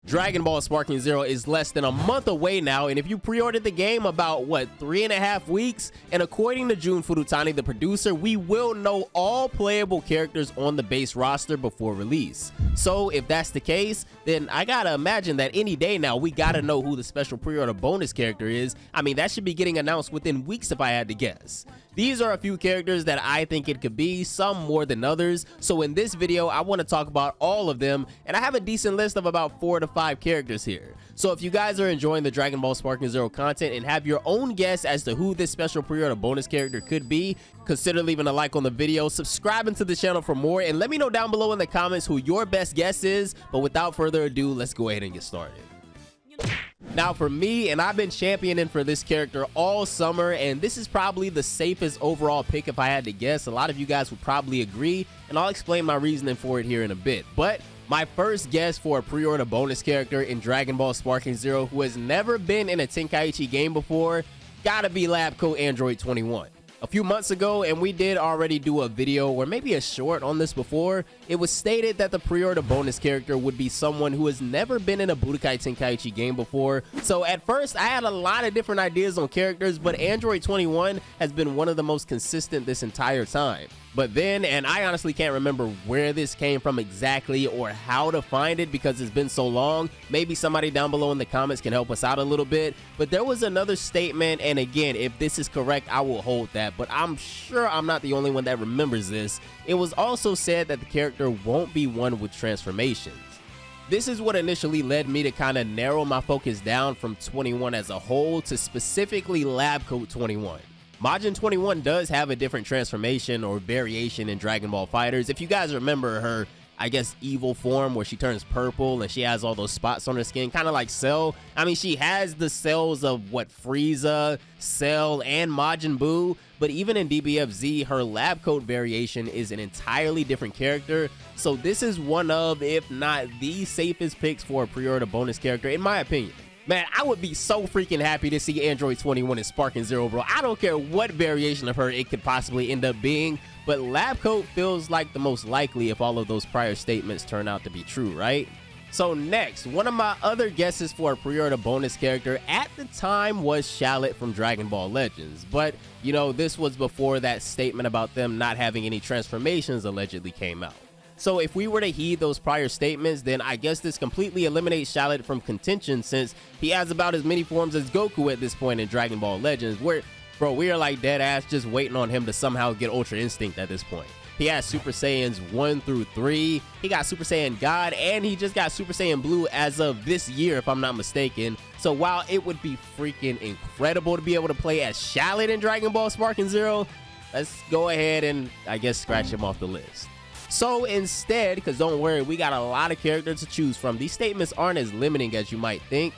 Dragon Ball Sparking Zero is less than a month away now, and if you pre-ordered the game about, what, 3.5 weeks? And according to Jun Furutani, the producer, we will know all playable characters on the base roster before release. So if that's the case, then I gotta imagine that any day now, we gotta know who the special pre-order bonus character is. I mean, that should be getting announced within weeks if I had to guess. These are a few characters that I think it could be, some more than others. So in this video, I want to talk about all of them, and I have a decent list of about 4 to 5 characters here. So if you guys are enjoying the Dragon Ball Sparking Zero content and have your own guess as to who this special pre-order bonus character could be, consider leaving a like on the video, subscribing to the channel for more, and let me know down below in the comments who your best guess is. But without further ado, let's go ahead and get started. Now for me, and I've been championing for this character all summer, and this is probably the safest overall pick if I had to guess. A lot of you guys would probably agree, and I'll explain my reasoning for it here in a bit. But my first guess for a pre-order bonus character in Dragon Ball Sparking Zero who has never been in a Tenkaichi game before, gotta be Lab Coat Android 21. A few months ago, and we did already do a video or maybe a short on this before, it was stated that the pre-order bonus character would be someone who has never been in a Budokai Tenkaichi game before. So at first, I had a lot of different ideas on characters, but Android 21 has been one of the most consistent this entire time. But then, and I honestly can't remember where this came from exactly or how to find it because it's been so long. Maybe somebody down below in the comments can help us out a little bit. But there was another statement, and again, if this is correct, I will hold that. But I'm sure I'm not the only one that remembers this. It was also said that the character won't be one with transformations. This is what initially led me to kind of narrow my focus down from 21 as a whole to specifically Lab Coat 21. Majin 21 does have a different transformation or variation in Dragon Ball FighterZ. If you guys remember her, I guess, evil form where she turns purple and she has all those spots on her skin, kind of like Cell. I mean, she has the cells of, what, Frieza, Cell, and Majin Buu, but even in DBFZ, her Lab Coat variation is an entirely different character. So this is one of, if not the safest picks for a pre-order bonus character, in my opinion. Man, I would be so freaking happy to see Android 21 in Sparking Zero, bro. I don't care what variation of her it could possibly end up being, but Lab Coat feels like the most likely if all of those prior statements turn out to be true, right? So next, one of my other guesses for a pre-order bonus character at the time was Shallot from Dragon Ball Legends, but you know, this was before that statement about them not having any transformations allegedly came out. So if we were to heed those prior statements, then I guess this completely eliminates Shallot from contention since he has about as many forms as Goku at this point in Dragon Ball Legends, where, bro, we are like dead ass just waiting on him to somehow get Ultra Instinct at this point. He has Super Saiyans 1 through 3, he got Super Saiyan God, and he just got Super Saiyan Blue as of this year, if I'm not mistaken. So while it would be freaking incredible to be able to play as Shallot in Dragon Ball Sparking Zero, let's go ahead and, I guess, scratch him off the list. So instead, because don't worry, we got a lot of characters to choose from. These statements aren't as limiting as you might think.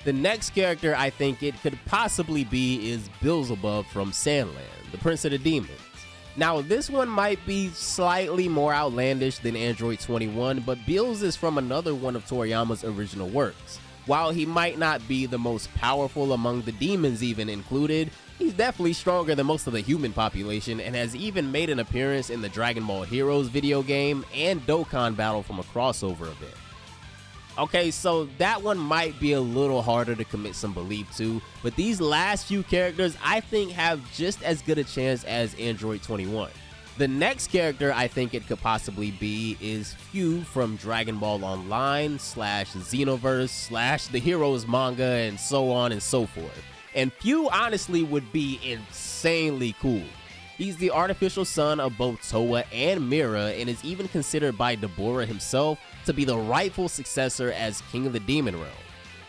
The next character I think it could possibly be is Beelzebub from Sandland, the Prince of the Demons. Now this one might be slightly more outlandish than Android 21, but Beelz is from another one of Toriyama's original works. While he might not be the most powerful among the demons even included, he's definitely stronger than most of the human population and has even made an appearance in the Dragon Ball Heroes video game and Dokkan Battle from a crossover event. Okay, so that one might be a little harder to commit some belief to, but these last few characters I think have just as good a chance as Android 21. The next character I think it could possibly be is Fu from Dragon Ball Online / Xenoverse / the Heroes manga and so on and so forth. And Fu honestly would be insanely cool. He's the artificial son of both Towa and Mira and is even considered by Deborah himself to be the rightful successor as King of the Demon Realm.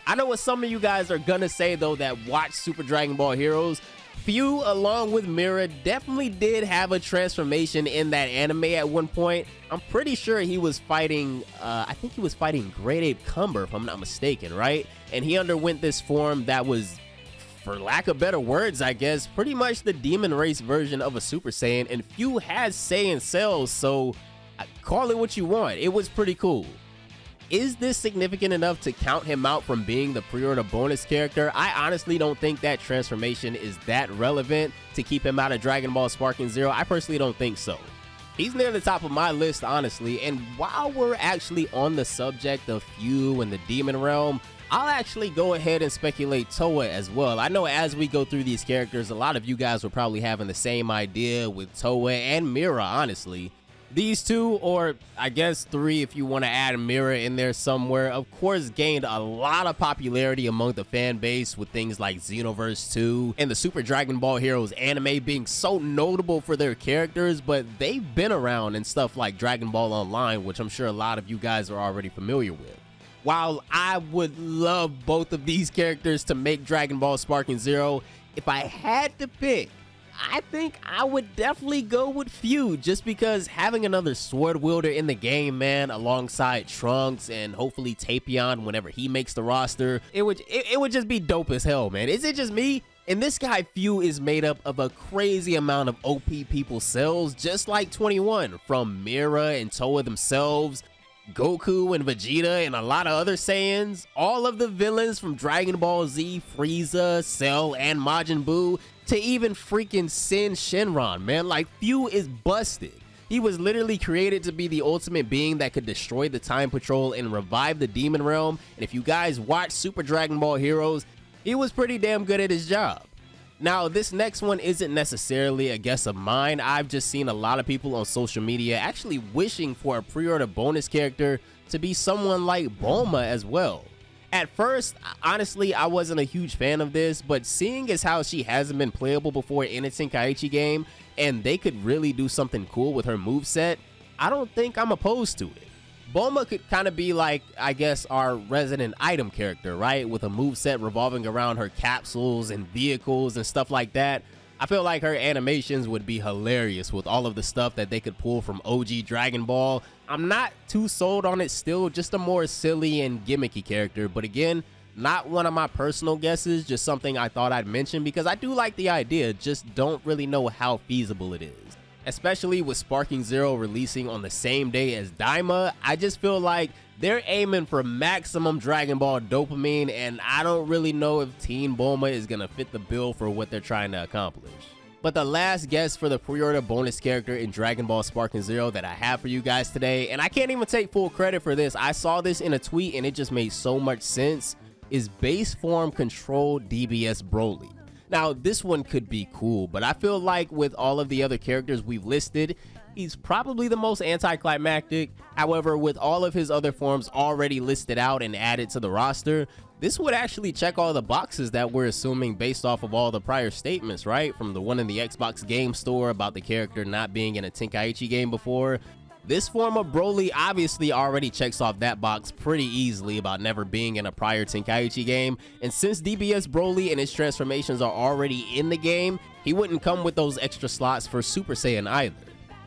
I know what some of you guys are gonna say though that watch Super Dragon Ball Heroes. Fu, along with Mira, definitely did have a transformation in that anime at one point. I'm pretty sure he was fighting, I think he was fighting Great Ape Cumber if I'm not mistaken, right? And he underwent this form that was, for lack of better words, I guess, pretty much the demon race version of a Super Saiyan, and Fu has Saiyan cells, so call it what you want. It was pretty cool. Is this significant enough to count him out from being the pre-order bonus character? I honestly don't think that transformation is that relevant to keep him out of Dragon Ball Sparking Zero. I personally don't think so. He's near the top of my list, honestly, and while we're actually on the subject of Few and the Demon Realm, I'll actually go ahead and speculate Toa as well. I know as we go through these characters, a lot of you guys were probably having the same idea with Toa and Mira, honestly. These two, or I guess three if you want to add Mira in there somewhere, of course gained a lot of popularity among the fan base with things like Xenoverse 2 and the Super Dragon Ball Heroes anime being so notable for their characters, but they've been around in stuff like Dragon Ball Online, which I'm sure a lot of you guys are already familiar with. While I would love both of these characters to make Dragon Ball Sparking Zero, if I had to pick, I think I would definitely go with Few, just because having another sword wielder in the game, man, alongside Trunks and hopefully Tapion whenever he makes the roster, it would just be dope as hell, man. Is it just me? And this guy Few is made up of a crazy amount of OP people cells, just like 21, from Mira and Toa themselves, Goku and Vegeta and a lot of other Saiyans, all of the villains from Dragon Ball Z, Frieza, Cell, and Majin Buu, to even freaking Sin Shenron, man. Like, Few is busted. He was literally created to be the ultimate being that could destroy the Time Patrol and revive the Demon Realm, and if you guys watch Super Dragon Ball Heroes, he was pretty damn good at his job. Now, this next one isn't necessarily a guess of mine. I've just seen a lot of people on social media actually wishing for a pre-order bonus character to be someone like Bulma as well. At first, honestly, I wasn't a huge fan of this, but seeing as how she hasn't been playable before in a Tenkaichi game, and they could really do something cool with her moveset, I don't think I'm opposed to it. Bulma could kind of be like, I guess, our resident item character, right? With a moveset revolving around her capsules and vehicles and stuff like that. I feel like her animations would be hilarious with all of the stuff that they could pull from OG Dragon Ball. I'm not too sold on it still, just a more silly and gimmicky character, but again, not one of my personal guesses, just something I thought I'd mention because I do like the idea, just don't really know how feasible it is. Especially with Sparking Zero releasing on the same day as Daima, I just feel like they're aiming for maximum Dragon Ball dopamine, and I don't really know if Teen Bulma is gonna fit the bill for what they're trying to accomplish. But the last guess for the pre-order bonus character in Dragon Ball Sparking Zero that I have for you guys today, and I can't even take full credit for this, I saw this in a tweet and it just made so much sense, is Base Form Control DBS Broly. Now, this one could be cool, but I feel like with all of the other characters we've listed, he's probably the most anticlimactic. However, with all of his other forms already listed out and added to the roster, this would actually check all the boxes that we're assuming based off of all the prior statements, right? From the one in the Xbox Game Store about the character not being in a Tenkaichi game before. This form of Broly obviously already checks off that box pretty easily about never being in a prior Tenkaichi game, and since DBS Broly and his transformations are already in the game, he wouldn't come with those extra slots for Super Saiyan either.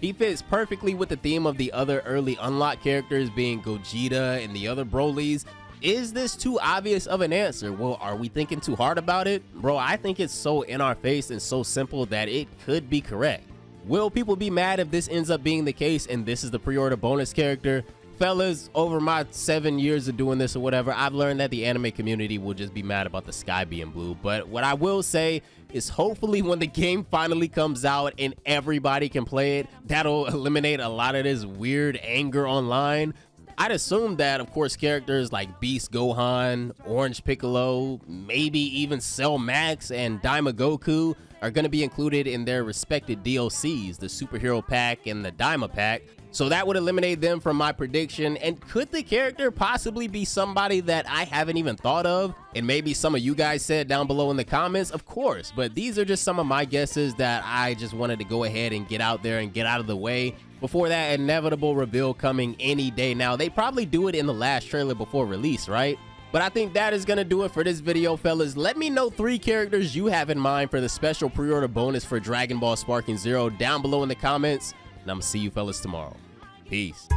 He fits perfectly with the theme of the other early unlock characters being Gogeta and the other Brolys. Is this too obvious of an answer? Well, are we thinking too hard about it? Bro, I think it's so in our face and so simple that it could be correct. Will people be mad if this ends up being the case and this is the pre-order bonus character? Fellas, over my 7 years of doing this or whatever, I've learned that the anime community will just be mad about the sky being blue. But what I will say is hopefully when the game finally comes out and everybody can play it, that'll eliminate a lot of this weird anger online. I'd assume that, of course, characters like Beast Gohan, Orange Piccolo, maybe even Cell Max and Daima Goku are going to be included in their respective DLCs, the Superhero Pack and the Daima Pack. So that would eliminate them from my prediction. And could the character possibly be somebody that I haven't even thought of? And maybe some of you guys said down below in the comments, of course. But these are just some of my guesses that I just wanted to go ahead and get out there and get out of the way before that inevitable reveal coming any day now. They probably do it in the last trailer before release, right? But I think that is going to do it for this video, fellas. Let me know 3 characters you have in mind for the special pre-order bonus for Dragon Ball Sparking Zero down below in the comments. And I'm going to see you fellas tomorrow. Peace.